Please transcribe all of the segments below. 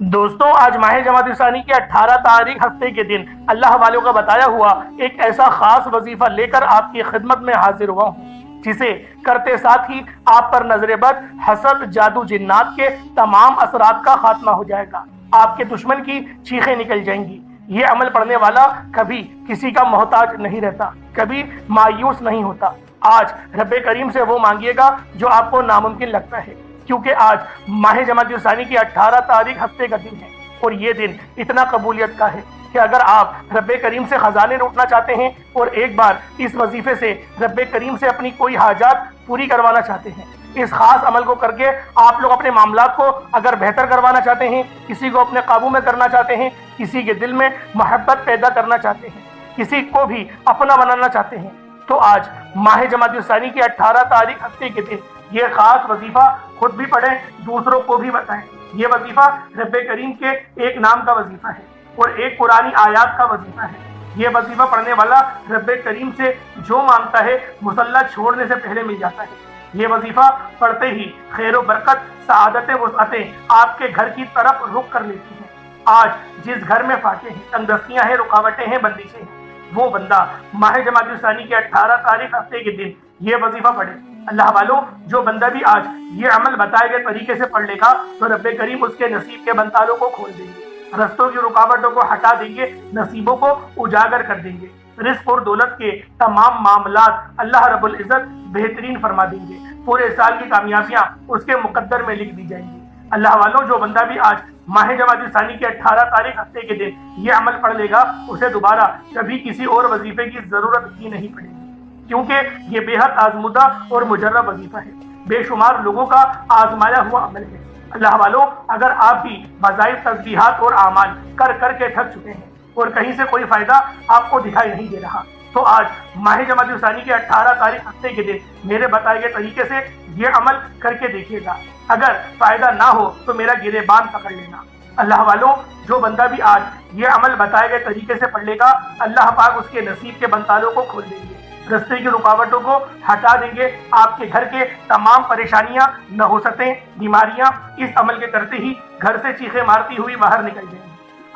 دوستوں، آج ماہ جمادی الثانی کی 18 تاریخ ہفتے کے دن اللہ والوں کا بتایا ہوا ایک ایسا خاص وظیفہ لے کر آپ کی خدمت میں حاضر ہوا ہوں، جسے کرتے ساتھ ہی آپ پر نظر بد، حسد، جادو، جنات کے تمام اثرات کا خاتمہ ہو جائے گا۔ آپ کے دشمن کی چیخیں نکل جائیں گی۔ یہ عمل پڑھنے والا کبھی کسی کا محتاج نہیں رہتا، کبھی مایوس نہیں ہوتا۔ آج رب کریم سے وہ مانگیے گا جو آپ کو ناممکن لگتا ہے، کیونکہ آج ماہ جمادی الثانی کی 18 تاریخ ہفتے کا دن ہے، اور یہ دن اتنا قبولیت کا ہے کہ اگر آپ رب کریم سے خزانے لوٹنا چاہتے ہیں اور ایک بار اس وظیفے سے رب کریم سے اپنی کوئی حاجات پوری کروانا چاہتے ہیں، اس خاص عمل کو کر کے آپ لوگ اپنے معاملات کو اگر بہتر کروانا چاہتے ہیں، کسی کو اپنے قابو میں کرنا چاہتے ہیں، کسی کے دل میں محبت پیدا کرنا چاہتے ہیں، کسی کو بھی اپنا بنانا چاہتے ہیں، تو آج ماہ جمادی الثانی کی 18 تاریخ ہفتے کے دن یہ خاص وظیفہ خود بھی پڑھیں، دوسروں کو بھی بتائیں۔ یہ وظیفہ رب کریم کے ایک نام کا وظیفہ ہے اور ایک قرآنی آیات کا وظیفہ ہے۔ یہ وظیفہ پڑھنے والا رب کریم سے جو مانگتا ہے مصلی چھوڑنے سے پہلے مل جاتا ہے۔ یہ وظیفہ پڑھتے ہی خیر و برکت، سعادتیں، وسعتیں آپ کے گھر کی طرف رخ کر لیتی ہیں۔ آج جس گھر میں فاقے ہیں، تنگدستیاں ہیں، رکاوٹیں ہیں، بندشیں ہیں، وہ بندہ ماہ جمادی الثانی کی 18 تاریخ ہفتے کے دن یہ وظیفہ پڑھے۔ اللہ والوں، جو بندہ بھی آج یہ عمل بتائے گئے طریقے سے پڑھ لے گا تو رب کریم اس کے نصیب کے بنتالوں کو کھول دیں گے، رستوں کی رکاوٹوں کو ہٹا دیں گے، نصیبوں کو اجاگر کر دیں گے، رزق اور دولت کے تمام معاملات اللہ رب العزت بہترین فرما دیں گے، پورے سال کی کامیابیاں اس کے مقدر میں لکھ دی جائیں گی۔ اللہ والوں، جو بندہ بھی آج ماہ جمادی الثانی کی 18 تاریخ ہفتے کے دن یہ عمل پڑھ لے گا، اسے دوبارہ کبھی کسی اور وظیفے کی ضرورت ہی نہیں پڑے گی، کیونکہ یہ بے حد آزمودہ اور مجرب وظیفہ ہے، بے شمار لوگوں کا آزمایا ہوا عمل ہے۔ اللہ والوں، اگر آپ بھی بظاہر تسبیحات اور اعمال کر کر کے تھک چکے ہیں اور کہیں سے کوئی فائدہ آپ کو دکھائی نہیں دے رہا، تو آج ماہ جمادی الثانی کی 18 تاریخ ہفتے کے دن میرے بتائے گئے طریقے سے یہ عمل کر کے دیکھیے گا۔ اگر فائدہ نہ ہو تو میرا گریبان پکڑ لینا۔ اللہ والوں، جو بندہ بھی آج یہ عمل بتائے گئے طریقے سے پڑھ لے گا، اللہ پاک اس کے نصیب کے بنتالوں کو کھول دیں گے، رستے کی رکاوٹوں کو ہٹا دیں گے، آپ کے گھر کے تمام پریشانیاں، نحوستیں، بیماریاں اس عمل کے کرتے ہی گھر سے چیخیں مارتی ہوئی باہر نکل جائیں گی۔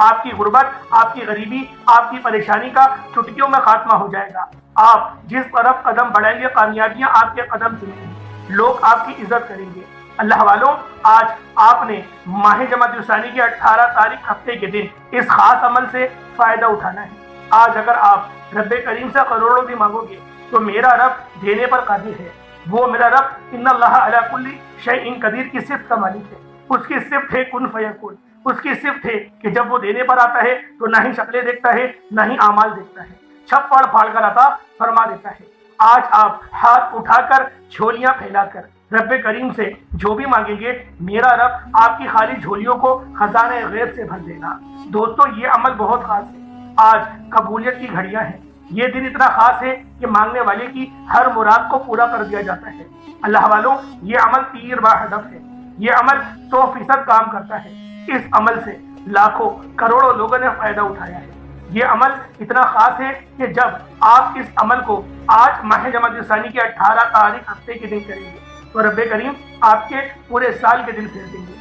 آپ کی غربت، آپ کی غریبی، آپ کی پریشانی کا چٹکیوں میں خاتمہ ہو جائے گا۔ آپ جس طرف قدم بڑھائیں گے، کامیابیاں آپ کے قدم چلیں گی، لوگ آپ کی عزت کریں گے۔ اللہ والوں، آج آپ نے ماہ جمادی الثانی کی 18 تاریخ ہفتے کے دن اس خاص عمل سے فائدہ اٹھانا ہے۔ آج اگر آپ رب کریم سے کروڑوں بھی مانگو گے تو میرا رب دینے پر قادر ہے۔ وہ میرا رب ان اللہ علی کل شیء قدیر کی صفت کا مالک ہے۔ اس کی صفت ہے کن فیکون۔ اس کی صفت ہے کہ جب وہ دینے پر آتا ہے تو نہ ہی شکلیں دیکھتا ہے، نہ ہی اعمال دیکھتا ہے، چھپڑ پھاڑ کر عطا فرما دیتا ہے۔ آج آپ ہاتھ اٹھا کر، جھولیاں پھیلا کر رب کریم سے جو بھی مانگیں گے، میرا رب آپ کی خالی جھولیوں کو خزانے غیب سے بھر دے گا۔ دوستو، یہ عمل بہت خاص ہے۔ آج قبولیت کی گھڑیاں ہیں۔ یہ دن اتنا خاص ہے کہ مانگنے والے کی ہر مراد کو پورا کر دیا جاتا ہے۔ اللہ والوں، یہ عمل تیر با ہدف ہے۔ یہ عمل 100% کام کرتا ہے۔ اس عمل سے لاکھوں کروڑوں لوگوں نے فائدہ اٹھایا ہے۔ یہ عمل اتنا خاص ہے کہ جب آپ اس عمل کو آج ماہ جمادی الثانی کی 18 تاریخ ہفتے کے دن کریں گے تو رب کریم آپ کے پورے سال کے دن پھیر دیں گے۔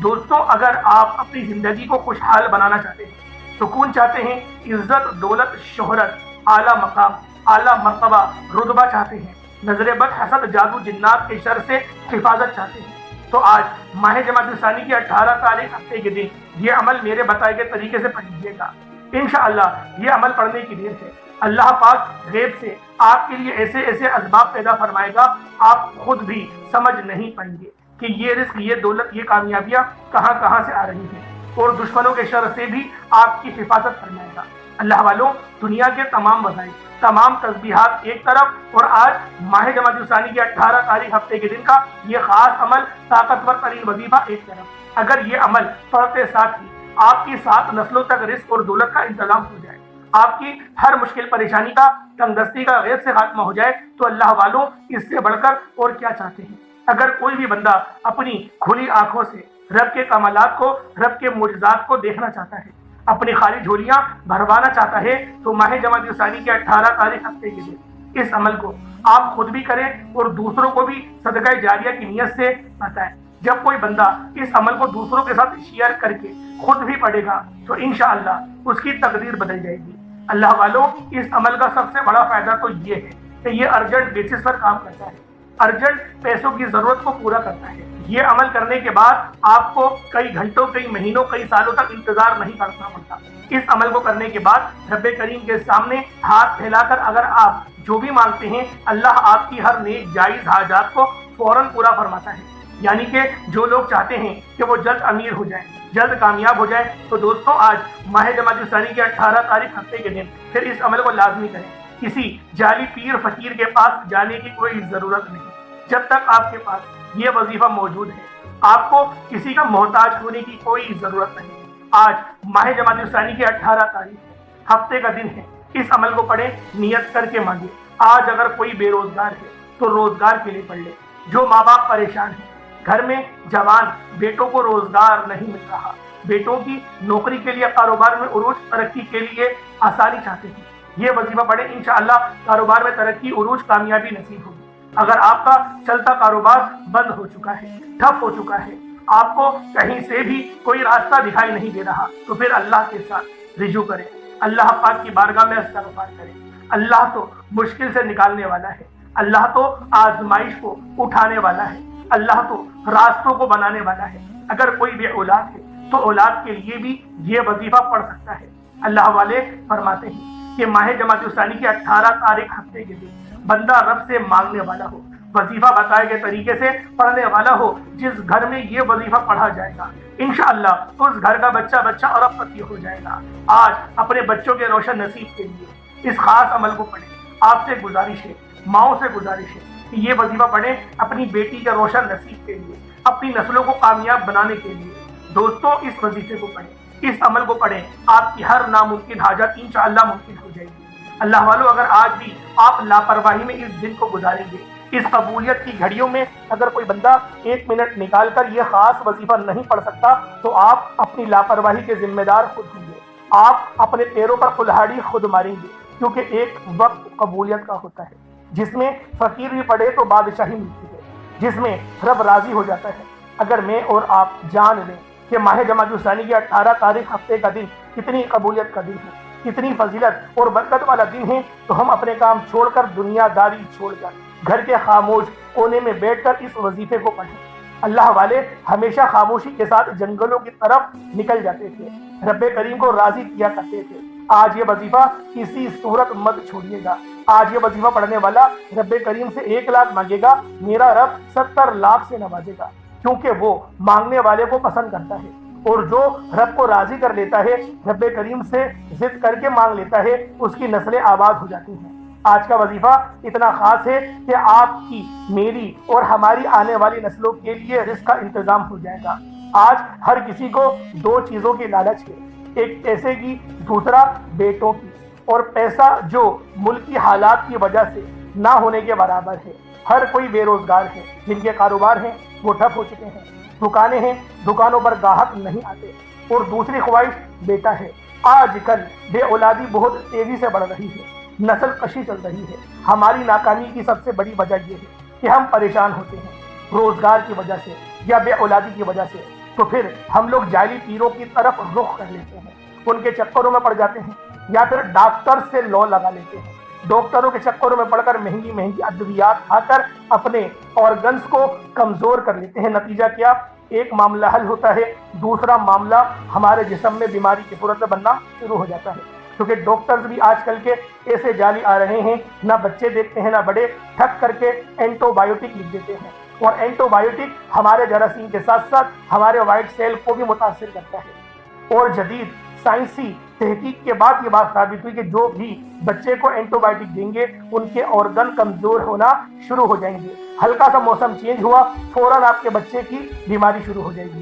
دوستوں، اگر آپ اپنی زندگی کو خوشحال بنانا چاہتے ہیں، سکون چاہتے ہیں، عزت، دولت، شہرت، اعلیٰ مقام، اعلیٰ مرتبہ، رتبہ چاہتے ہیں، نظر بد، حسد، جادو، جنات کے شر سے حفاظت چاہتے ہیں، تو آج ماہ جمادی الثانی کی 18 تاریخ ہفتے کے دن یہ عمل میرے بتائے گئے طریقے سے پڑھ لیجیے گا۔ انشاءاللہ یہ عمل پڑھنے کی دیر ہے۔ اللہ پاک غیب سے آپ کے لیے ایسے ایسے اسباب پیدا فرمائے گا، آپ خود بھی سمجھ نہیں پائیں گے کہ یہ رزق، یہ دولت، یہ کامیابیاں کہاں کہاں سے آ رہی ہیں، اور دشمنوں کے شر سے بھی آپ کی حفاظت فرمائے گا۔ اللہ والوں، دنیا کے تمام وظائف، تمام تسبیحات ایک طرف، اور آج ماہ جمادی الثانی کی 18 تاریخ ہفتے کے دن کا یہ خاص عمل، طاقتور ترین وظیفہ ایک طرف۔ اگر یہ عمل پڑھتے ساتھ ہی آپ کی 7 نسلوں تک رزق اور دولت کا انتظام ہو جائے، آپ کی ہر مشکل پریشانی کا، تنگدستی کا غیب سے خاتمہ ہو جائے، تو اللہ والوں، اس سے بڑھ کر اور کیا چاہتے ہیں؟ اگر کوئی بھی بندہ اپنی کھلی آنکھوں سے رب کے کمالات کو، رب کے معجزات کو دیکھنا چاہتا ہے، اپنی خالی جھولیاں بھروانا چاہتا ہے، تو ماہ جمادی الثانی کی 18 تاریخ ہفتے کے دن اس عمل کو آپ خود بھی کریں اور دوسروں کو بھی صدقہ جاریہ کی نیت سے بتائیں۔ جب کوئی بندہ اس عمل کو دوسروں کے ساتھ شیئر کر کے خود بھی پڑھے گا تو انشاءاللہ اس کی تقدیر بدل جائے گی۔ اللہ والوں، اس عمل کا سب سے بڑا فائدہ تو یہ ہے کہ یہ ارجنٹ بیسس پر کام کرتا ہے، ارجنٹ پیسوں کی ضرورت کو پورا کرتا ہے۔ یہ عمل کرنے کے بعد آپ کو کئی گھنٹوں، کئی مہینوں، کئی سالوں تک انتظار نہیں کرنا پڑتا۔ اس عمل کو کرنے کے بعد رب کریم کے سامنے ہاتھ پھیلا کر اگر آپ جو بھی مانگتے ہیں، اللہ آپ کی ہر نیک جائز حاجات کو فوراً پورا فرماتا ہے۔ یعنی کہ جو لوگ چاہتے ہیں کہ وہ جلد امیر ہو جائیں، جلد کامیاب ہو جائیں، تو دوستوں آج ماہ جمادی الثانی کی 18 تاریخ ہفتے کے دن پھر اس عمل کو لازمی کریں۔ کسی جعلی پیر فقیر کے پاس جانے کی کوئی ضرورت نہیں۔ جب تک آپ کے پاس یہ وظیفہ موجود ہے، آپ کو کسی کا محتاج ہونے کی کوئی ضرورت نہیں۔ آج ماہ جمادی الثانی کی 18 تاریخ ہفتے کا دن ہے، اس عمل کو پڑھیں، نیت کر کے مانگے۔ آج اگر کوئی بے روزگار ہے تو روزگار کے لیے پڑھ لے۔ جو ماں باپ پریشان ہیں، گھر میں جوان بیٹوں کو روزگار نہیں مل رہا، بیٹوں کی نوکری کے لیے، کاروبار میں عروج ترقی کے لیے آسانی چاہتے ہیں، یہ وظیفہ پڑھیں، انشاءاللہ کاروبار میں ترقی، عروج، کامیابی نصیب ہوگی۔ اگر آپ کا چلتا کاروبار بند ہو چکا ہے، ٹھپ ہو چکا ہے، آپ کو کہیں سے بھی کوئی راستہ دکھائی نہیں دے رہا، تو پھر اللہ کے ساتھ رجوع کریں، اللہ پاک کی بارگاہ میں استغفار کریں۔ اللہ تو مشکل سے نکالنے والا ہے، اللہ تو آزمائش کو اٹھانے والا ہے، اللہ تو راستوں کو بنانے والا ہے۔ اگر کوئی بے اولاد ہے تو اولاد کے لیے بھی یہ وظیفہ پڑھ سکتا ہے۔ اللہ والے فرماتے ہیں کہ ماہ جمادی الثانی کی 18 تاریخ ہفتے کے دن بندہ رب سے مانگنے والا ہو، وظیفہ بتائے گئے طریقے سے پڑھنے والا ہو، جس گھر میں یہ وظیفہ پڑھا جائے گا انشاءاللہ اس گھر کا بچہ ارب پتی ہو جائے گا۔ آج اپنے بچوں کے روشن نصیب کے لیے اس خاص عمل کو پڑھیں۔ آپ سے گزارش ہے، ماؤں سے گزارش ہے کہ یہ وظیفہ پڑھیں اپنی بیٹی کے روشن نصیب کے لیے، اپنی نسلوں کو کامیاب بنانے کے لیے۔ دوستوں اس وظیفے کو پڑھیں، اس عمل کو پڑھیں، آپ کی ہر ناممکن حاجت انشاءاللہ ممکن ہو جائے گی۔ اللہ والوں، اگر آج بھی آپ لاپرواہی میں اس دن کو گزاریں گے، اس قبولیت کی گھڑیوں میں اگر کوئی بندہ 1 منٹ نکال کر یہ خاص وظیفہ نہیں پڑھ سکتا، تو آپ اپنی لاپرواہی کے ذمہ دار خود ہوں گے، آپ اپنے پیروں پر کلہاڑی خود ماریں گے، کیونکہ ایک وقت قبولیت کا ہوتا ہے جس میں فقیر بھی پڑھے تو بادشاہی ملتی ہے، جس میں رب راضی ہو جاتا ہے۔ اگر میں اور آپ جان لیں کہ ماہ جمادی الثانی کی 18 تاریخ ہفتے کا دن کتنی قبولیت کا دن ہے، کتنی فضیلت اور برکت والا دن ہے، تو ہم اپنے کام چھوڑ کر، دنیا داری چھوڑ کر، گھر کے خاموش کونے میں بیٹھ کر اس وظیفے کو پڑھیں۔ اللہ والے ہمیشہ خاموشی کے ساتھ جنگلوں کی طرف نکل جاتے تھے، رب کریم کو راضی کیا کرتے تھے۔ آج یہ وظیفہ کسی صورت مت چھوڑیے گا۔ آج یہ وظیفہ پڑھنے والا رب کریم سے 1 لاکھ مانگے گا، میرا رب 70 لاکھ سے نوازے گا، کیونکہ وہ مانگنے والے کو پسند کرتا ہے، اور جو رب کو راضی کر لیتا ہے، رب کریم سے ضد کر کے مانگ لیتا ہے، اس کی نسلیں آباد ہو جاتی ہیں۔ آج کا وظیفہ اتنا خاص ہے کہ آپ کی، میری اور ہماری آنے والی نسلوں کے لیے رزق کا انتظام ہو جائے گا۔ آج ہر کسی کو 2 چیزوں کی لالچ ہے، ایک پیسے کی، دوسرا بیٹوں کی، اور پیسہ جو ملکی حالات کی وجہ سے نہ ہونے کے برابر ہے۔ ہر کوئی بے روزگار ہے، جن کے کاروبار ہیں وہ ٹھپ ہو چکے ہیں، دکانیں ہیں، دکانوں پر گاہک نہیں آتے، اور دوسری خواہش بیٹا ہے۔ آج کل بے اولادی بہت تیزی سے بڑھ رہی ہے، نسل کشی چل رہی ہے۔ ہماری ناکامی کی سب سے بڑی وجہ یہ ہے کہ ہم پریشان ہوتے ہیں روزگار کی وجہ سے یا بے اولادی کی وجہ سے، تو پھر ہم لوگ جعلی پیروں کی طرف رخ کر لیتے ہیں، ان کے چکروں میں پڑ جاتے ہیں، یا پھر ڈاکٹر سے لو لگا لیتے ہیں، ڈاکٹروں کے چکروں میں پڑ کر مہنگی مہنگی ادویات کھا کر اپنے آرگنز کو کمزور کر لیتے ہیں۔ نتیجہ کیا؟ ایک معاملہ حل ہوتا ہے، دوسرا معاملہ ہمارے جسم میں بیماری کی صورت میں بننا شروع ہو جاتا ہے، کیونکہ ڈاکٹرز بھی آج کل کے ایسے جعلی آ رہے ہیں، نہ بچے دیکھتے ہیں نہ بڑے، ٹھک کر کے اینٹو بایوٹک لکھ دیتے ہیں، اور اینٹو بایوٹک ہمارے جراثیم کے ساتھ ساتھ ہمارے وائٹ سیل کو بھی متاثر کرتا ہے۔ اور جدید سائنسی تحقیق کے بعد یہ بات ثابت ہوئی کہ جو بھی بچے کو اینٹو بایوٹک دیں گے، ان کے آرگن کمزور ہونا شروع ہو جائیں گے۔ ہلکا سا موسم چینج ہوا، فوراً آپ کے بچے کی بیماری شروع ہو جائے گی،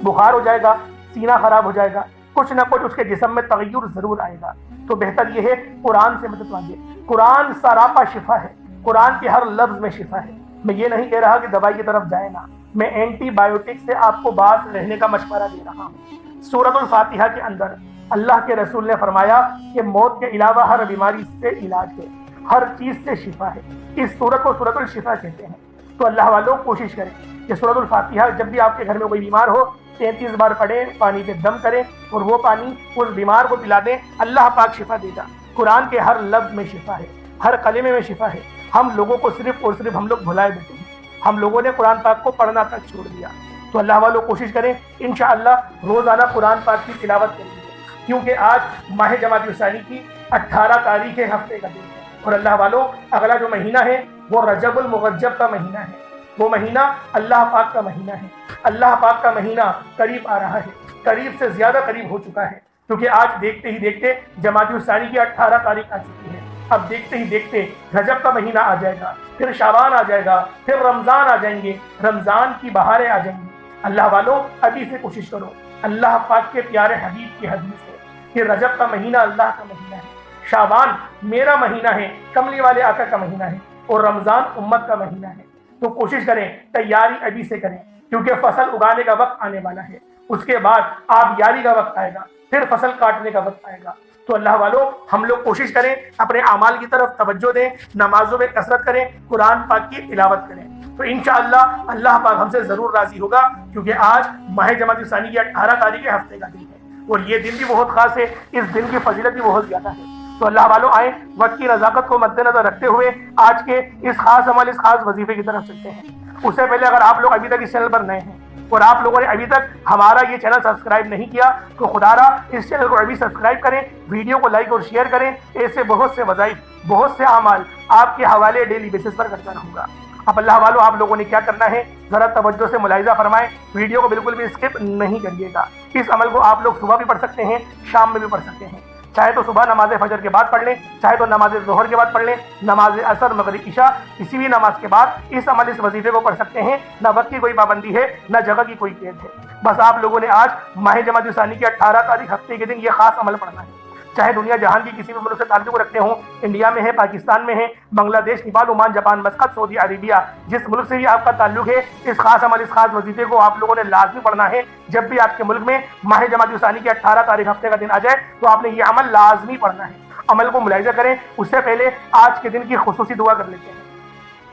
بخار ہو جائے گا، سینہ خراب ہو جائے گا، کچھ نہ کچھ اس کے جسم میں تغیر ضرور آئے گا۔ تو بہتر یہ ہے قرآن سے مدد مانگے۔ قرآن سراپا شفا ہے، قرآن کے ہر لفظ میں شفا ہے۔ میں یہ نہیں کہہ رہا کہ دوائی کی طرف جائے نا، میں اینٹی بایوٹک سے آپ کو باز رہنے کا مشورہ دے رہا ہوں۔ سورۃ الفاتحہ کے اندر اللہ کے رسول نے فرمایا کہ موت کے علاوہ ہر بیماری سے علاج ہے، ہر چیز سے شفا ہے۔ اس سورت کو سورۃ الشفا کہتے ہیں۔ تو اللہ والوں کوشش کریں کہ سورۃ الفاتحہ جب بھی آپ کے گھر میں کوئی بیمار ہو 33 بار پڑھیں، پانی پہ دم کریں اور وہ پانی اس بیمار کو پلا دیں، اللہ پاک شفا دے گا۔ قرآن کے ہر لفظ میں شفا ہے، ہر کلمے میں شفا ہے۔ ہم لوگوں کو صرف اور صرف ہم لوگ بھلائے بیٹھے ہیں، ہم لوگوں نے قرآن پاک کو پڑھنا تک چھوڑ دیا۔ تو اللہ والوں کوشش کریں انشاءاللہ روزانہ قرآن پاک کی تلاوت کریں گے، کیونکہ آج ماہ جمادی الثانی کی 18 تاریخ ہفتے کا دن ہے، اور اللہ والوں اگلا جو مہینہ ہے وہ رجب المرجب کا مہینہ ہے، وہ مہینہ اللہ پاک کا مہینہ ہے۔ اللہ پاک کا مہینہ قریب آ رہا ہے، قریب سے زیادہ قریب ہو چکا ہے، کیونکہ آج دیکھتے ہی دیکھتے جمادی الثانی کی 18 تاریخ آ چکی ہے۔ اب دیکھتے ہی دیکھتے رجب کا مہینہ آ جائے گا، پھر شعبان آ جائے گا، پھر رمضان آ جائیں گے، رمضان کی بہاریں آ جائیں گی۔ اللہ والوں ابھی سے کوشش کرو، اللہ پاک کے پیارے حبیب کی حدیث ہے کہ رجب کا مہینہ اللہ کا مہینہ ہے، شعبان میرا مہینہ ہے، کملی والے آقا کا مہینہ ہے، اور رمضان امت کا مہینہ ہے۔ تو کوشش کریں، تیاری ابھی سے کریں، کیونکہ فصل اگانے کا وقت آنے والا ہے، اس کے بعد آپ یاری کا وقت آئے گا، پھر فصل کاٹنے کا وقت آئے گا۔ تو اللہ والوں ہم لوگ کوشش کریں، اپنے اعمال کی طرف توجہ دیں، نمازوں میں کثرت کریں، قرآن پاک کی تلاوت کریں، تو انشاءاللہ اللہ پاک ہم سے ضرور راضی ہوگا، کیونکہ آج ماہ جمادی الثانی کی 18 تاریخ ہفتے کا دن ہے، اور یہ دن بھی بہت خاص ہے، اس دن کی فضیلت بھی بہت زیادہ ہے۔ تو اللہ والوں آئیں وقت کی نزاکت کو مد نظر رکھتے ہوئے آج کے اس خاص عمل، اس خاص وظیفے کی طرف چلتے ہیں۔ اس سے پہلے اگر آپ لوگ ابھی تک اس چینل پر نئے ہیں اور آپ لوگوں نے ابھی تک ہمارا یہ چینل سبسکرائب نہیں کیا تو خدا را اس چینل کو ابھی سبسکرائب کریں، ویڈیو کو لائک اور شیئر کریں۔ ایسے بہت سے وظائف، بہت سے اعمال آپ کے حوالے ڈیلی بیسس پر کرتا رہوں گا۔ اب اللہ والوں آپ لوگوں نے کیا کرنا ہے، ذرا توجہ سے ملاحظہ فرمائیں، ویڈیو کو بالکل بھی اسکپ نہیں کریے گا۔ اس عمل کو آپ لوگ صبح بھی پڑھ سکتے ہیں، شام میں بھی پڑھ سکتے ہیں، چاہے تو صبح نماز فجر کے بعد پڑھ لیں، چاہے تو نماز ظہر کے بعد پڑھ لیں، نماز عصر مغرب عشاء کسی بھی نماز کے بعد اس عمل، اس وظیفے کو پڑھ سکتے ہیں۔ نہ وقت کی کوئی پابندی ہے، نہ جگہ کی کوئی قید ہے، بس آپ لوگوں نے آج ماہ جمادی الثانی کی 18 تاریخ ہفتے کے دن یہ خاص عمل پڑھنا ہے۔ چاہے دنیا جہان کی کسی بھی ملک سے تعلق رکھتے ہوں، انڈیا میں ہے، پاکستان میں ہے، بنگلہ دیش، نیپال، عمان، جاپان، مسقط، سعودی عربیہ، جس ملک سے بھی آپ کا تعلق ہے، اس خاص عمل، اس خاص وظیفے کو آپ لوگوں نے لازمی پڑھنا ہے۔ جب بھی آپ کے ملک میں ماہ جمادی الثانی کی 18 تاریخ ہفتے کا دن آ جائے تو آپ نے یہ عمل لازمی پڑھنا ہے۔ عمل کو ملاحظہ کریں، اس سے پہلے آج کے دن کی خصوصی دعا کر لیتے ہیں۔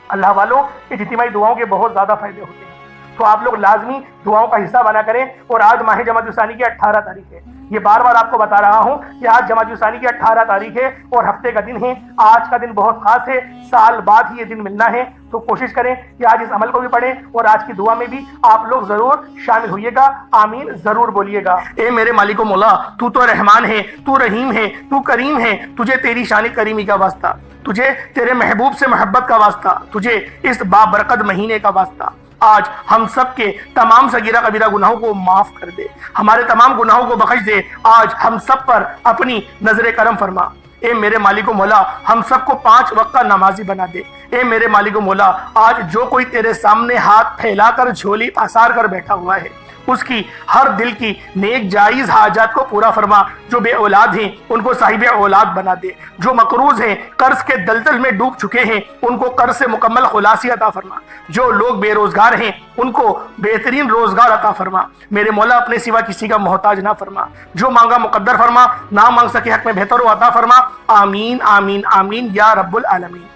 اللہ والوں اجتماعی دعاؤں کے بہت زیادہ فائدے ہوتے ہیں، تو آپ لوگ لازمی دعاؤں کا حصہ بنا کریں۔ اور آج ماہ جمادی الثانی کی 18 تاریخ ہے، یہ بار بار آپ کو بتا رہا ہوں کہ آج جمادی الثانی کی 18 تاریخ ہے اور ہفتے کا دن ہے۔ آج کا دن بہت خاص ہے، سال بعد ہی یہ دن ملنا ہے، تو کوشش کریں کہ آج اس عمل کو بھی پڑھیں اور آج کی دعا میں بھی آپ لوگ ضرور شامل ہوئیے گا، آمین ضرور بولیے گا۔ اے میرے مالک و مولا، تو تو رحمان ہے، تو رحیم ہے، تو کریم ہے، تجھے تیری شان کریمی کا واسطہ، تجھے تیرے محبوب سے محبت کا واسطہ، تجھے اس بابرکت مہینے کا واسطہ۔ آج ہم سب کے تمام صغیرہ کبیرہ گناہوں کو معاف کر دے، ہمارے تمام گناہوں کو بخش دے۔ آج ہم سب پر اپنی نظر کرم فرما۔ اے میرے مالک و مولا، ہم سب کو 5 وقت کا نمازی بنا دے۔ اے میرے مالک و مولا، آج جو کوئی تیرے سامنے ہاتھ پھیلا کر جھولی پسار کر بیٹھا ہوا ہے، اس کی ہر دل کی نیک جائز حاجات کو پورا فرما۔ جو بے اولاد ہیں ان کو صاحب اولاد بنا دے، جو مقروض ہیں، قرض کے دلدل میں ڈوب چکے ہیں، ان کو قرض سے مکمل خلاصی عطا فرما۔ جو لوگ بے روزگار ہیں ان کو بہترین روزگار عطا فرما۔ میرے مولا اپنے سوا کسی کا محتاج نہ فرما، جو مانگا مقدر فرما، نہ مانگ سکے حق میں بہتر و عطا فرما۔ آمین آمین آمین یا رب العالمین۔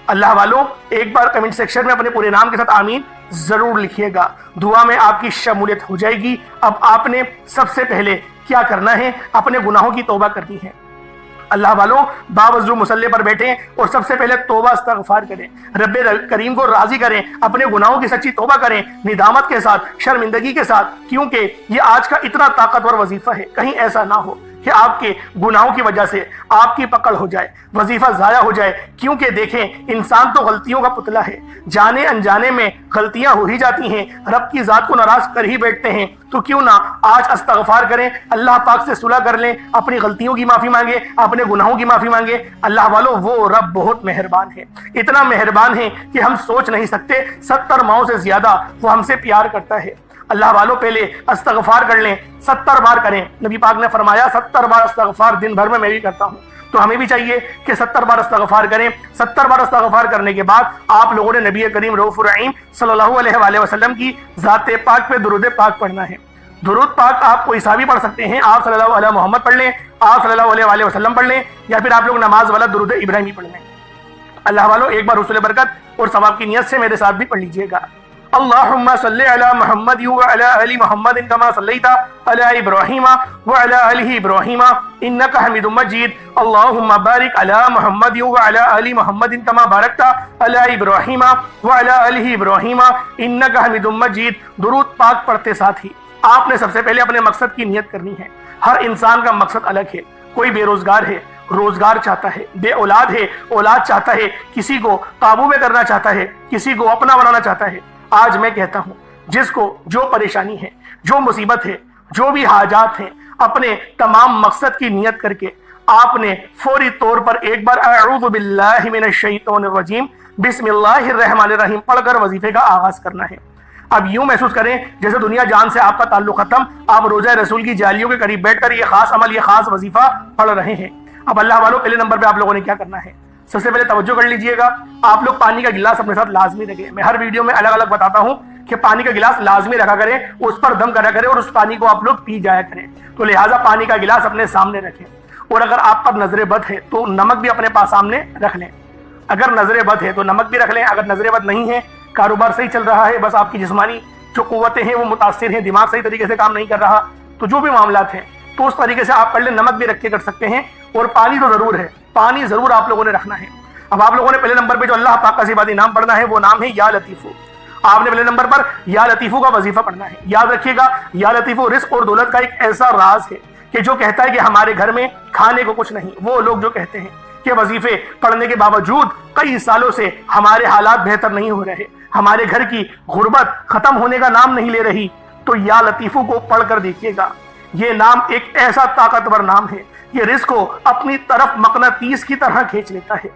اللہ والوں ایک بار کمنٹ سیکشن میں اپنے پورے نام کے ساتھ آمین ضرور لکھیے گا، دعا میں آپ کی شمولیت ہو جائے گی۔ اب آپ نے سب سے پہلے کیا کرنا ہے، اپنے گناہوں کی توبہ کرنی ہے۔ اللہ والوں باوضو مصلی پر بیٹھیں اور سب سے پہلے توبہ استغفار کریں، رب کریم کو راضی کریں، اپنے گناہوں کی سچی توبہ کریں، ندامت کے ساتھ، شرمندگی کے ساتھ، کیونکہ یہ آج کا اتنا طاقتور وظیفہ ہے، کہیں ایسا نہ ہو کہ آپ کے گناہوں کی وجہ سے آپ کی پکڑ ہو جائے، وظیفہ ضائع ہو جائے۔ کیونکہ دیکھیں انسان تو غلطیوں کا پتلا ہے، جانے انجانے میں غلطیاں ہو ہی جاتی ہیں، رب کی ذات کو ناراض کر ہی بیٹھتے ہیں۔ تو کیوں نہ آج استغفار کریں، اللہ پاک سے صلح کر لیں، اپنی غلطیوں کی معافی مانگے، اپنے گناہوں کی معافی مانگے۔ اللہ والوں وہ رب بہت مہربان ہے، اتنا مہربان ہے کہ ہم سوچ نہیں سکتے، 70 ماؤں سے زیادہ وہ ہم سے پیار کرتا ہے۔ اللہ والوں پہلے استغفار کر لیں، 70 بار کریں۔ نبی پاک نے فرمایا 70 بار استغفار دن بھر میں بھی کرتا ہوں، تو ہمیں بھی چاہیے کہ 70 بار استغفار کریں۔ 70 بار استغفار کرنے کے بعد آپ لوگوں نے نبی کریم رؤوف الرحیم صلی اللہ علیہ وآلہ وسلم کی ذات پاک پہ درود پاک پڑھنا ہے۔ درود پاک آپ کوئی سا بھی پڑھ سکتے ہیں، آپ صلی اللہ علیہ محمد پڑھ لیں، آپ صلی اللہ علیہ وآلہ وسلم پڑھ لیں، یا پھر آپ لوگ نماز والا درود ابراہیمی پڑھ لیں۔ اللہ والوں ایک بار حصول برکت اور ثواب کی نیت سے میرے ساتھ بھی پڑھ لیجئے گا۔ اللهم صل على محمد وعلى آل محمد كما صليت على إبراهيم وعلى آل إبراهيم إنك حميد مجيد اللهم بارك على محمد وعلى آل محمد كما باركت على إبراهيم وعلى آل إبراهيم إنك حميد مجيد۔ درود پاک پڑھتے ساتھ ہی آپ نے سب سے پہلے اپنے مقصد کی نیت کرنی ہے۔ ہر انسان کا مقصد الگ ہے، کوئی بے روزگار ہے، روزگار چاہتا ہے، بے اولاد ہے، اولاد چاہتا ہے، کسی کو قابو میں کرنا چاہتا ہے، کسی کو اپنا بنانا چاہتا ہے۔ آج میں کہتا ہوں جس کو جو پریشانی ہے، جو مصیبت ہے، جو بھی حاجات ہیں، اپنے تمام مقصد کی نیت کر کے آپ نے فوری طور پر ایک بار اعوذ باللہ من الشیطان الرجیم بسم اللہ الرحمن الرحیم پڑھ کر وظیفے کا آغاز کرنا ہے۔ اب یوں محسوس کریں جیسے دنیا جان سے آپ کا تعلق ختم، آپ روزہ رسول کی جالیوں کے قریب بیٹھ کر یہ خاص عمل، یہ خاص وظیفہ پڑھ رہے ہیں۔ اب اللہ والوں پہلے نمبر پہ آپ لوگوں نے کیا کرنا ہے، سب سے پہلے توجہ کر لیجئے گا، آپ لوگ پانی کا گلاس اپنے ساتھ لازمی رکھیں۔ میں ہر ویڈیو میں الگ الگ بتاتا ہوں کہ پانی کا گلاس لازمی رکھا کریں، اس پر دم کرا کریں اور اس پانی کو آپ لوگ پی جایا کریں، تو لہٰذا پانی کا گلاس اپنے سامنے رکھیں۔ اور اگر آپ پر نظر بد ہے تو نمک بھی اپنے پاس سامنے رکھ لیں، اگر نظر بد ہے تو نمک بھی رکھ لیں، اگر نظر بد نہیں ہے، کاروبار صحیح چل رہا ہے، بس آپ کی جسمانی جو قوتیں ہیں وہ متاثر ہیں، دماغ صحیح طریقے سے کام نہیں کر رہا، تو جو بھی معاملات ہیں تو اس طریقے سے آپ کر لیں، نمک بھی رکھ کے کر سکتے ہیں، اور پانی تو ضرور ہے، پانی ضرور آپ لوگوں نے رکھنا ہے۔ اب آپ لوگوں نے پہلے نمبر پہ جو اللہ پاک کا صفاتی نام پڑھنا ہے وہ نام ہے یا لطیفو۔ آپ نے پہلے نمبر پر یا لطیفو کا وظیفہ پڑھنا ہے۔ یاد رکھیے گا یا لطیفو رزق اور دولت کا ایک ایسا راز ہے کہ جو کہتا ہے کہ ہمارے گھر میں کھانے کو کچھ نہیں، وہ لوگ جو کہتے ہیں کہ وظیفے پڑھنے کے باوجود کئی سالوں سے ہمارے حالات بہتر نہیں ہو رہے، ہمارے گھر کی غربت ختم ہونے کا نام نہیں لے رہی، تو یا لطیفو کو پڑھ کر دیکھیے گا۔ یہ نام ایک ایسا طاقتور نام ہے، یہ رزق کو اپنی طرف مقناطیس کی طرح کھینچ لیتا ہے۔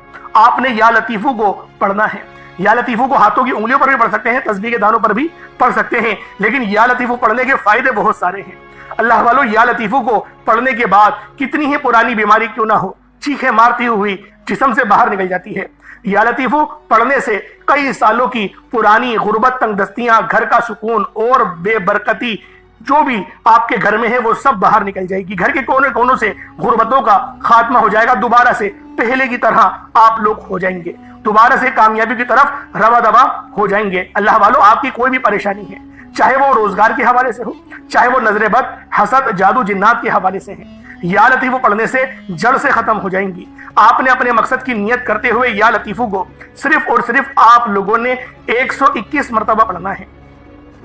آپ نے یا لطیفو کو پڑھنا ہے۔ یا لطیفو کو ہاتھوں کی انگلیوں پر بھی پڑھ سکتے ہیں، تسبیح کے دانوں پر بھی پڑھ سکتے ہیں، لیکن یا لطیفو پڑھنے کے فائدے بہت سارے ہیں۔ اللہ والوں یا لطیفو کو پڑھنے کے بعد کتنی ہی پرانی بیماری کیوں نہ ہو، چیخیں مارتی ہوئی جسم سے باہر نکل جاتی ہے۔ یا لطیفو پڑھنے سے کئی سالوں کی پرانی غربت، تنگ دستیاں، گھر کا سکون اور بے برکتی جو بھی آپ کے گھر میں ہے وہ سب باہر نکل جائے گی۔ گھر کے کونے کونوں سے غربتوں کا خاتمہ ہو جائے گا، دوبارہ سے پہلے کی طرح آپ لوگ ہو جائیں گے، دوبارہ سے کامیابی کی طرف رواں دواں ہو جائیں گے۔ اللہ والوں آپ کی کوئی بھی پریشانی ہے، چاہے وہ روزگار کے حوالے سے ہو، چاہے وہ نظر بد، حسد، جادو، جنات کے حوالے سے ہے، یا لطیفو پڑھنے سے جڑ سے ختم ہو جائیں گی۔ آپ نے اپنے مقصد کی نیت کرتے ہوئے یا لطیفو کو صرف اور صرف آپ لوگوں نے 121 مرتبہ پڑھنا ہے،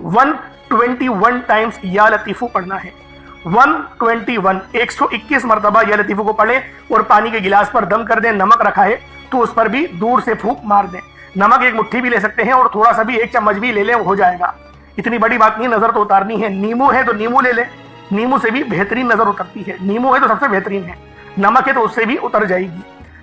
121 ٹائمز یا لطیفو پڑھنا ہے۔ 121 مرتبہ یا لطیفو کو پڑھیں اور پانی کے گلاس پر دم کر دیں، نمک رکھا ہے تو اس پر بھی دور سے پھونک مار دیں۔ نمک ایک مٹھی بھی لے سکتے ہیں اور تھوڑا سا بھی ایک چمچ بھی لے لیں، ہو جائے گا، اتنی بڑی بات نہیں، نظر تو اتارنی ہے۔ نیمو ہے تو نیمو لے لیں، نیمو سے بھی بہترین نظر اترتی ہے، نیمو ہے تو سب سے بہترین ہے، نمک ہے تو اس سے بھی اتر جائے گی،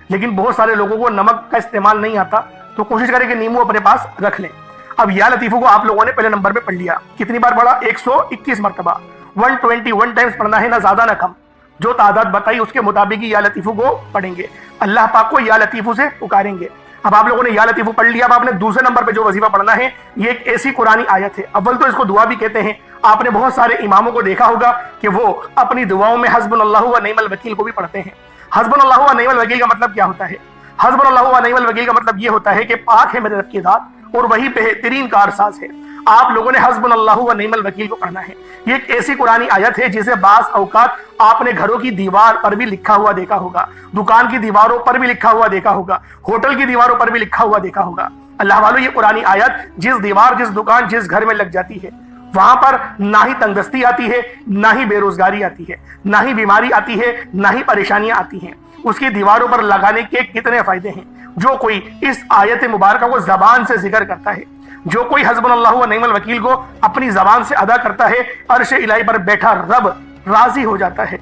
لیکن بہت سارے لوگوں کو نمک کا استعمال نہیں آتا، تو کوشش کریں کہ نیمو اپنے پاس رکھ لیں۔ اب یا لطیفو کو آپ لوگوں نے پہلے نمبر پہ پڑھ لیا، کتنی بار پڑھا؟ 121 مرتبہ، 121 ٹائمز پڑھنا ہے، نہ زیادہ نہ کم، جو تعداد بتائی اس کے مطابق ہی یا لطیفو کو پڑھیں گے، اللہ پاک کو یا لطیفو سے پکاریں گے۔ اب آپ لوگوں نے یا لطیفو پڑھ لیا، اب آپ نے دوسرے نمبر پہ جو وظیفہ پڑھنا ہے یہ ایک ایسی قرآنی آیت ہے، اول تو اس کو دعا بھی کہتے ہیں، آپ نے بہت سارے اماموں کو دیکھا ہوگا کہ وہ اپنی دعاؤں میں حسبنا اللہ و نعم الوکیل کو بھی پڑھتے ہیں۔ حسبنا اللہ و نعم الوکیل کا مطلب کیا ہوتا ہے؟ حسبنا اللہ و نعم الوکیل کا مطلب یہ ہوتا ہے کہ پاک ہے میرے رب کی ذات اور وہی بہترین کارساز ہے۔ آپ لوگوں نے حسبنا اللہ و نعم الوکیل کو پڑھنا ہے۔ یہ ایک ایسی قرآنی آیت ہے جسے بعض اوقات آپ نے گھروں کی دیوار پر بھی لکھا ہوا دیکھا ہوگا، دکان کی دیواروں پر بھی لکھا ہوا دیکھا ہوگا، ہوٹل کی دیواروں پر بھی لکھا ہوا دیکھا ہوگا۔ اللہ والوں یہ قرآنی آیت جس دیوار، جس دکان، جس گھر میں لگ جاتی ہے، وہاں پر نہ ہی تنگ دستی آتی ہے، نہ ہی بے روزگاری آتی ہے، نہ ہی بیماری آتی ہے، نہ ہی پریشانیاں آتی ہیں۔ اس کی دیواروں پر لگانے کے کتنے فائدے ہیں۔ جو کوئی اس آیت مبارکہ کو زبان سے ذکر کرتا ہے، جو کوئی حسبنا اللہ و نعم الوکیل کو اپنی زبان سے ادا کرتا ہے، عرش الہی پر بیٹھا رب راضی ہو جاتا ہے،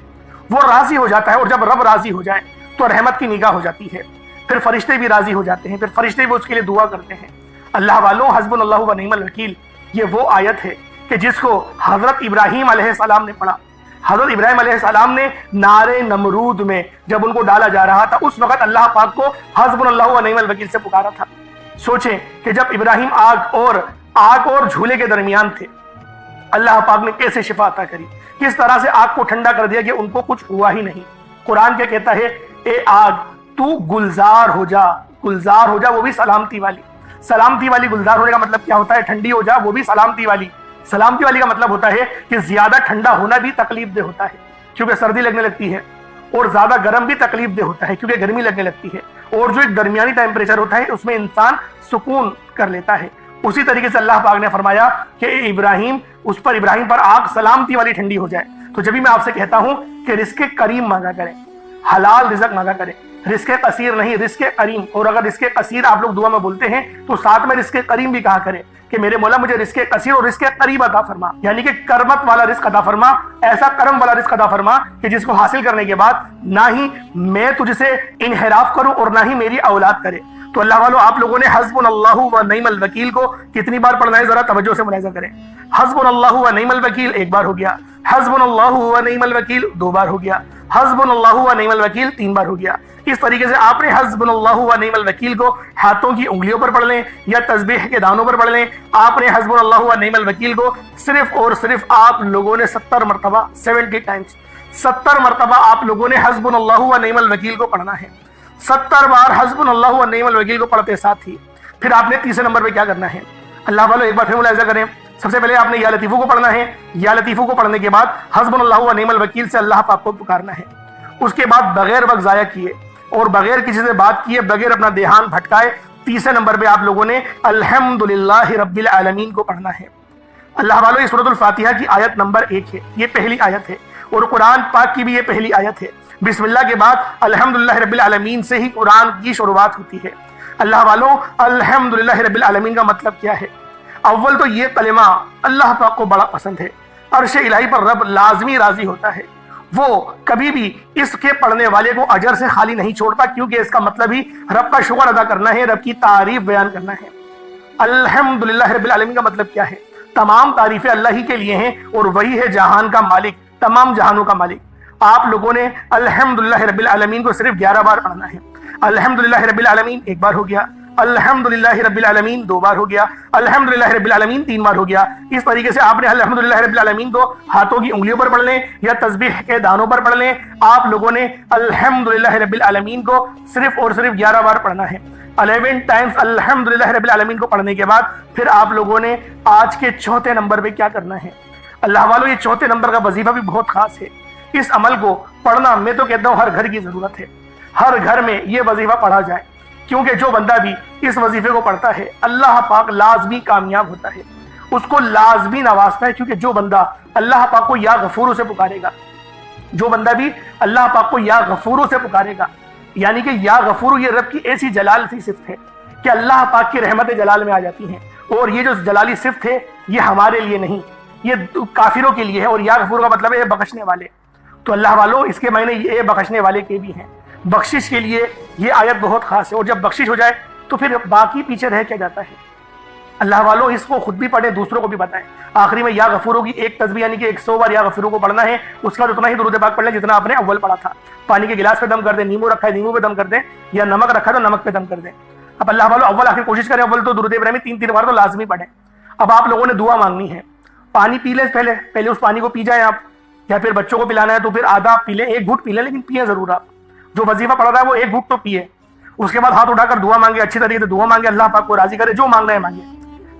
وہ راضی ہو جاتا ہے، اور جب رب راضی ہو جائے تو رحمت کی نگاہ ہو جاتی ہے، پھر فرشتے بھی راضی ہو جاتے ہیں، پھر فرشتے بھی اس کے لیے دعا کرتے ہیں۔ اللہ والوں حسبنا اللہ و نعم الوکیل یہ وہ آیت ہے کہ جس کو حضرت ابراہیم علیہ السلام نے پڑھا۔ حضرت ابراہیم علیہ السلام نے نار نمرود میں جب ان کو ڈالا جا رہا تھا، اس وقت اللہ پاک کو حسبنا اللہ و نعم الوکیل سے پکارا تھا۔ سوچیں کہ جب ابراہیم آگ اور جھولے کے درمیان تھے، اللہ پاک نے کیسے شفا عطا کری، کس طرح سے آگ کو ٹھنڈا کر دیا کہ ان کو کچھ ہوا ہی نہیں۔ قرآن کیا کہتا ہے؟ اے آگ تو گلزار ہو جا، گلزار ہو جا، وہ بھی سلامتی والی۔ سلامتی والی گلزار ہونے کا مطلب کیا ہوتا ہے؟ ٹھنڈی ہو جائے وہ بھی سلامتی والی. سلامتی والی کا مطلب ہوتا ہے کہ زیادہ ٹھنڈا ہونا بھی تکلیف دہ ہوتا ہے کیونکہ سردی لگنے لگتی ہے, اور زیادہ گرم بھی تکلیف دہ ہوتا ہے کیونکہ گرمی لگنے لگتی ہے, اور جو ایک درمیانی ٹیمپریچر ہوتا ہے اس میں انسان سکون کر لیتا ہے. اسی طریقے سے اللہ پاک نے فرمایا کہ ابراہیم پر آگ سلامتی والی ٹھنڈی ہو جائے. تو جب بھی میں آپ سے کہتا ہوں کہ رزق کریم مانگا کریں, حلال رزق مانگا کریں, رزق قصیر نہیں, رزق کریم. اور اگر رزق قصیر آپ لوگ دعا میں بولتے ہیں تو ساتھ میں رزق کریم بھی کہا کریں کہ میرے مولا مجھے رزق قصیر اور رزق قریب عطا فرما, یعنی کہ کرمت والا رزق عطا فرما, ایسا کرم والا رزق عطا فرما کہ جس کو حاصل کرنے کے بعد نہ ہی میں تجھ سے انحراف کروں اور نہ ہی میری اولاد کرے. تو اللہ والو آپ لوگوں نے حسبنا اللہ و نعم الوکیل کو کتنی بار پڑھنا ہے؟ ذرا توجہ سے ملاحظہ کریں. حسبنا اللہ و نعم الوکیل ایک بار ہو گیا, حسبنا اللہ و نعم الوکیل دو بار ہو گیا, حسبنا اللہ و نعم الوکیل تین بار ہو گیا. اس طریقے سے آپ نے حسبنا اللہ و نعم الوکیل کو ہاتھوں کی انگلیوں پر پڑھ لیں یا تسبیح کے دانوں پر پڑھ لیں. آپ نے حسبنا اللہ و نعم الوکیل کو صرف اور صرف آپ لوگوں نے 70 مرتبہ 70 ٹائمز 70 مرتبہ آپ لوگوں نے حسبنا اللہ و نعم الوکیل کو پڑھنا ہے. 70 بار حسبنا اللہ و نعم الوکیل کو پڑھتے ساتھ ہی پھر آپ نے تیسرے نمبر پہ کیا کرنا ہے؟ اللہ والو ایک بار پھر ملاحظہ کریں. سب سے پہلے آپ نے یا لطیفو کو پڑھنا ہے. یا لطیفو کو پڑھنے کے بعد حسبنا اللہ و نعم الوکیل سے اللہ پاک کو پکارنا ہے. اس کے بعد بغیر وقت ضائع کیے اور بغیر کسی سے بات کیے, بغیر اپنا دھیان بھٹکائے, تیسرے نمبر پہ آپ لوگوں نے الحمدللہ رب العالمین کو پڑھنا ہے. اللہ والو یہ سورۃ الفاتحہ کی آیت نمبر 1 ہے, یہ پہلی آیت ہے, اور قرآن پاک کی بھی یہ پہلی آیت ہے. بسم اللہ کے بعد الحمدللہ رب العالمین سے ہی قرآن کی شروعات ہوتی ہے. اللہ والو الحمدللہ رب العالمین کا مطلب کیا ہے؟ اول تو یہ کلمہ اللہ پاک کو بڑا پسند ہے. عرش الہی پر رب لازمی راضی ہوتا ہے, وہ کبھی بھی اس کے پڑھنے والے کو اجر سے خالی نہیں چھوڑتا, کیونکہ اس کا مطلب ہی رب کا شکر ادا کرنا ہے, رب کی تعریف بیان کرنا ہے. الحمدللہ رب العالمین کا مطلب کیا ہے؟ تمام تعریفیں اللہ ہی کے لیے ہیں اور وہی ہے جہان کا مالک, تمام جہانوں کا مالک. آپ لوگوں نے الحمدللہ رب العالمین کو صرف 11 بار پڑھنا ہے. الحمدللہ رب العالمین ایک بار ہو گیا, الحمدللہ رب العالمین دو بار ہو گیا, الحمدللہ رب العالمین تین بار ہو گیا. اس طریقے سے آپ نے الحمدللہ رب العالمین کو ہاتھوں کی انگلیوں پر پڑھ لیں یا تسبیح کے دانوں پر پڑھ لیں. آپ لوگوں نے الحمدللہ رب العالمین کو صرف اور صرف 11 بار پڑھنا ہے. 11 ٹائمز الحمدللہ رب العالمین کو پڑھنے کے بعد پھر آپ لوگوں نے آج کے چوتھے نمبر پہ کیا کرنا ہے؟ اللہ والو یہ چوتھے نمبر کا وظیفہ بھی بہت خاص ہے. اس عمل کو پڑھنا میں تو کہتا ہوں ہر گھر کی ضرورت ہے, ہر گھر میں یہ وظیفہ پڑھا جائے, کیونکہ جو بندہ بھی اس وظیفے کو پڑھتا ہے اللہ پاک لازمی کامیاب ہوتا ہے, اس کو لازمی نوازتا ہے. کیونکہ جو بندہ اللہ پاک کو یا غفور سے پکارے گا, جو بندہ بھی اللہ پاک کو یا غفور سے پکارے گا, یعنی کہ یا غفور یہ رب کی ایسی جلال سی صفت ہے کہ اللہ پاک کی رحمت جلال میں آ جاتی ہیں. اور یہ جو جلالی صفت ہے یہ ہمارے لیے نہیں, یہ کافروں کے لیے ہے. اور یا غفور کا مطلب ہے بخشنے والے. تو اللہ والو اس کے معنی یہ بخشنے والے کے بھی ہیں. بخشش کے لیے یہ آیت بہت خاص ہے, اور جب بخشش ہو جائے تو پھر باقی پیچھے رہ کیا جاتا ہے؟ اللہ والو اس کو خود بھی پڑھیں, دوسروں کو بھی بتائیں. آخری میں یا غفوروں کی ایک تسبیح یعنی کہ 100 بار یا غفوروں کو پڑھنا ہے. اس کا اتنا ہی درود پاک پڑھ لیں جتنا آپ نے اول پڑھا تھا. پانی کے گلاس پہ دم کر دیں, نیمبو رکھا ہے نیمبو پہ دم کر دیں, یا نمک رکھا ہے تو نمک پہ دم کر دیں. اب اللہ والو اول آخر کوشش کریں, اول تو درود ابراہیمی 3 بار تو لازمی پڑھیں. اب آپ لوگوں نے دعا مانگنی ہے. پانی پی لیں, پہلے اس پانی کو پی جائیں آپ, یا پھر بچوں کو پلانا ہے تو پھر آدھا پی لیں, 1 گھوٹ پی لیں, لیکن پیئیں ضرور. آپ جو وظیفہ پڑھ رہا ہے وہ 1 گھوٹ تو پیے. اس کے بعد ہاتھ اٹھا کر دعا مانگے, اچھی طریقے سے دعا مانگے, اللہ پاک کو راضی کرے, جو مانگنا ہے مانگے.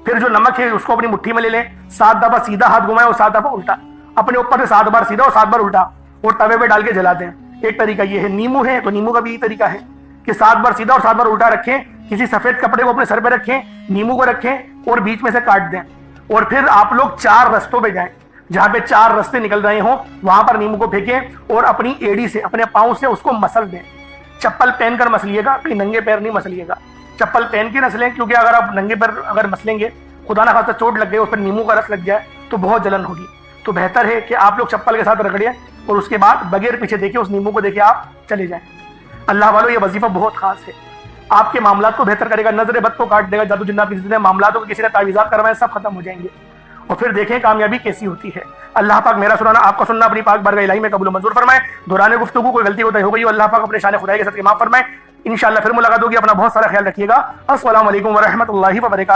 پھر جو نمک ہے اس کو اپنی مٹھی میں لے لیں, 7 دفعہ سیدھا ہاتھ گھمائیں اور 7 دفعہ الٹا, اپنے اوپر سے 7 بار سیدھا اور 7 بار الٹا, اور توے پہ ڈال کے جلا دیں. ایک طریقہ یہ ہے. نیمو ہے تو نیمو کا بھی یہ طریقہ ہے کہ 7 بار سیدھا اور 7 بار الٹا رکھیں, کسی سفید کپڑے کو اپنے سر پہ رکھیں, نیمو کو رکھیں اور بیچ میں سے کاٹ دیں. اور پھر آپ لوگ 4 رستوں پہ جائیں, جہاں پہ 4 رستے نکل رہے ہوں وہاں پر نیمو کو پھینکیں اور اپنی ایڑی سے, اپنے پاؤں سے اس کو مسل دیں. چپل پہن کر مسلیے گا, اپنی ننگے پیر نہیں مسلیے گا. چپل پہن کے مسلیں, کیونکہ اگر آپ ننگے پیر اگر مسلیں گے, خدا نہ خواستہ چوٹ لگ گئی, اس پر نیمو کا رس لگ جائے تو بہت جلن ہوگی. تو بہتر ہے کہ آپ لوگ چپل کے ساتھ رگڑیں اور اس کے بعد بغیر پیچھے دیکھے اس نیمو کو دیکھے آپ چلے جائیں. اللہ والو یہ وظیفہ بہت خاص ہے, آپ کے معاملات کو بہتر کرے گا, نظر بد کو کاٹ دے گا, جادو جنات کسی نے معاملات کو کسی نے تعویذات کروائے سب ختم ہو جائیں گے. اور پھر دیکھیں کامیابی کیسی ہوتی ہے. اللہ پاک میرا سنانا آپ کا سننا اپنی پاک بارگاہ الہی میں قبول و منظور فرمائے. دوران گفتگو کوئی غلطی ہوتا ہو گئی, اللہ پاک اپنے شان خدائی کے صدقے معاف فرمائے. انشاءاللہ پھر ملاقات ہوگی. اپنا بہت سارا خیال رکھیے گا. السلام علیکم ورحمۃ اللہ وبرکاتہ.